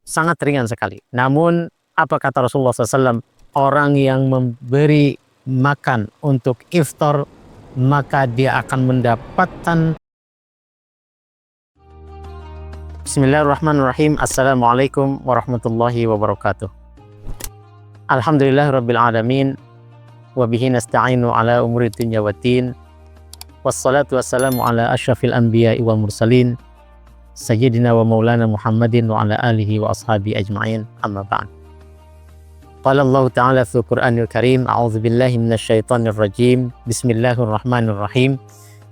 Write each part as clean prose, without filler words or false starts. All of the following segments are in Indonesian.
sangat ringan sekali. Namun apa kata Rasulullah SAW? Orang yang memberi makan untuk iftar, maka dia akan mendapatkan. Bismillahirrahmanirrahim. Assalamualaikum warahmatullahi wabarakatuh. Alhamdulillah rabbil alamin, wabihi nasta'inu ala umuri dunya waddin, wassalatu wassalamu ala asyrafil anbiya'i wal mursalin, sayyidina wa maulana Muhammadin wa ala alihi wa ashabi ajma'in, amma ba'd. Qala Allah Ta'ala fi Qur'anil Karim, a'udzu billahi minasy syaithanir rajim. Bismillahirrahmanirrahim.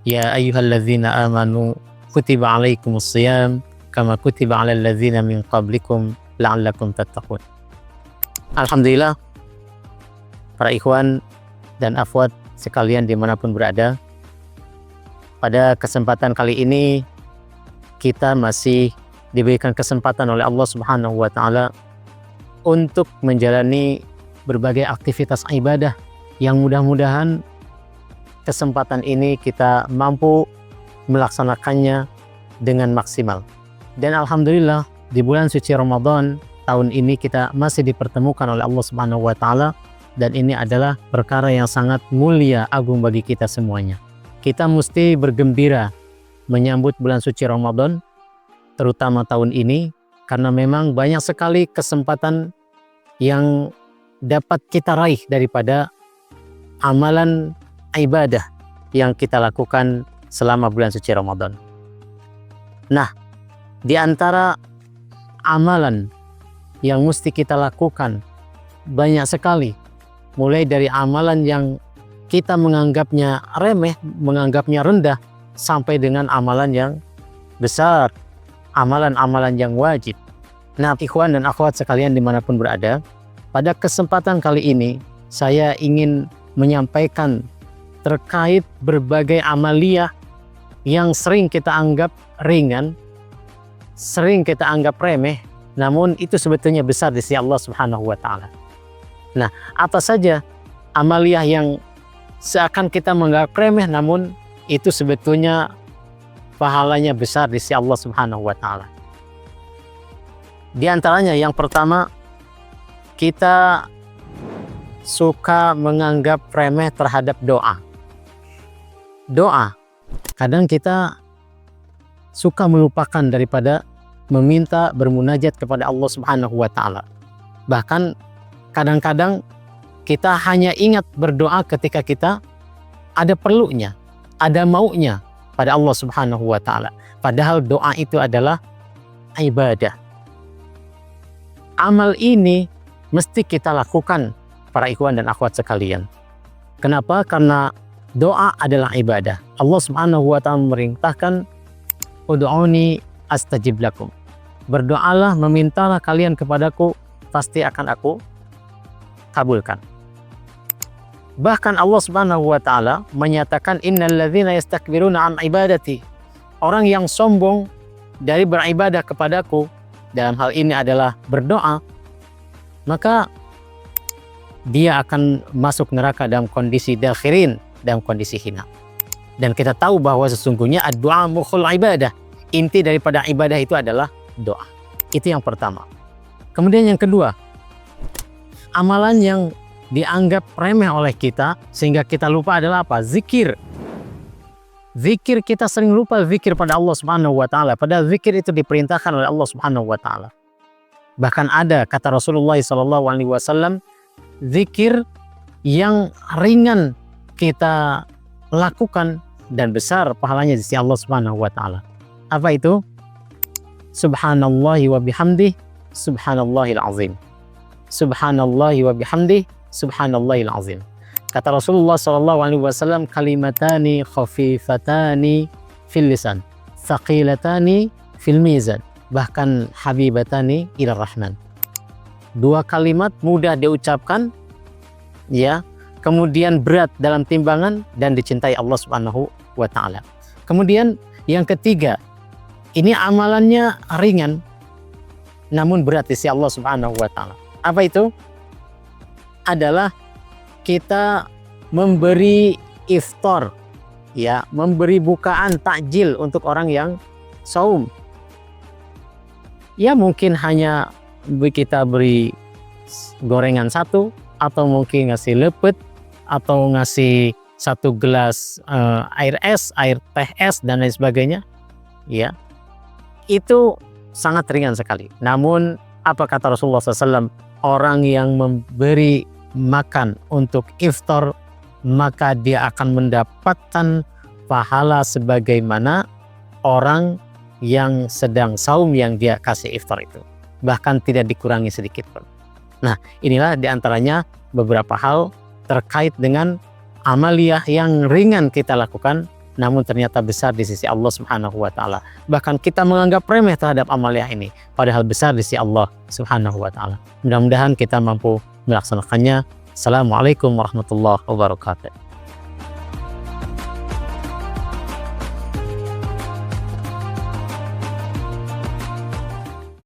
Ya ayyuhalladzina amanu kutiba 'alaikumus shiyam kama kutiba 'alal ladzina min qablikum la'allakum tattaqun. Alhamdulillah, para ikhwan dan akhwat sekalian dimanapun berada, pada kesempatan kali ini kita masih diberikan kesempatan oleh Allah Subhanahu wa Ta'ala untuk menjalani berbagai aktivitas ibadah yang mudah-mudahan kesempatan ini kita mampu melaksanakannya dengan maksimal. Dan alhamdulillah di bulan suci Ramadan tahun ini kita masih dipertemukan oleh Allah Subhanahu wa Ta'ala, dan ini adalah perkara yang sangat mulia agung bagi kita semuanya. Kita mesti bergembira menyambut bulan suci Ramadan, terutama tahun ini, karena memang banyak sekali kesempatan yang dapat kita raih daripada amalan ibadah yang kita lakukan selama bulan suci Ramadan. Nah, di antara amalan yang mesti kita lakukan banyak sekali, mulai dari amalan yang kita menganggapnya remeh, menganggapnya rendah, sampai dengan amalan yang besar, amalan-amalan yang wajib. Nah, ikhwan dan akhwat sekalian dimanapun berada, pada kesempatan kali ini saya ingin menyampaikan terkait berbagai amaliyah yang sering kita anggap ringan, sering kita anggap remeh, namun itu sebetulnya besar di sisi Allah Subhanahu wa Ta'ala. Nah, apa saja amaliyah yang seakan kita menganggap remeh, namun itu sebetulnya pahalanya besar di sisi Allah Subhanahu wa Ta'ala. Di antaranya yang pertama, kita suka menganggap remeh terhadap doa. Doa, kadang kita suka melupakan daripada meminta bermunajat kepada Allah Subhanahu wa Ta'ala. Bahkan kadang-kadang kita hanya ingat berdoa ketika kita ada perlunya, ada maunya pada Allah Subhanahu wa Ta'ala. Padahal doa itu adalah ibadah. Amal ini mesti kita lakukan, para ikhwan dan akhwat sekalian. Kenapa? Karena doa adalah ibadah. Allah Subhanahu wa Ta'ala memerintahkan, ud'uni astajib lakum. Berdoalah, memintalah kalian kepadaku, pasti akan aku kabulkan. Bahkan Allah Subhanahu wa Ta'ala menyatakan, innal ladzina yastakbiruna an ibadati. Orang yang sombong dari beribadah kepadaku, dalam hal ini adalah berdoa, maka dia akan masuk neraka dalam kondisi dakhirin, dalam kondisi hina. Dan kita tahu bahwa sesungguhnya ad-du'a mukhul ibadah. Inti daripada ibadah itu adalah doa. Itu yang pertama. Kemudian yang kedua, amalan yang dianggap remeh oleh kita sehingga kita lupa adalah apa? Zikir. Zikir, kita sering lupa zikir pada Allah Subhanahu wa Ta'ala. Padahal zikir itu diperintahkan oleh Allah Subhanahu wa Ta'ala. Bahkan ada kata Rasulullah SAW, zikir yang ringan kita lakukan dan besar pahalanya di sisi Allah Subhanahu wa Ta'ala. Apa itu? Subhanallahi wa bihamdih, subhanallahil azim. Subhanallahi wa bihamdih, subhanallahil azim. Kata Rasulullah SAW, kalimatani khafifatani fil lisan, thaqilatani fil mizan, bahkan habibatani ila rahman. Dua kalimat mudah diucapkan, ya, kemudian berat dalam timbangan dan dicintai Allah Subhanahu wa Ta'ala. Kemudian yang ketiga, ini amalannya ringan namun berat di sisi Allah Subhanahu wa Ta'ala. Apa itu? Adalah kita memberi iftar, ya, memberi bukaan takjil untuk orang yang saum. Ya, mungkin hanya kita beri gorengan satu, atau mungkin ngasih lepet, atau ngasih satu gelas air es, air teh es dan lain sebagainya, ya, itu sangat ringan sekali. Namun apa kata Rasulullah SAW? Orang yang memberi makan untuk iftar, maka dia akan mendapatkan pahala sebagaimana orang yang sedang saum yang dia kasih iftar itu, bahkan tidak dikurangi sedikit pun. Nah, inilah diantaranya beberapa hal terkait dengan amaliyah yang ringan kita lakukan, namun ternyata besar di sisi Allah Subhanahu wa Ta'ala. Bahkan kita menganggap remeh terhadap amaliyah ini, padahal besar di sisi Allah Subhanahu wa Ta'ala. Mudah-mudahan kita mampu melaksanakannya. Assalamualaikum warahmatullahi wabarakatuh.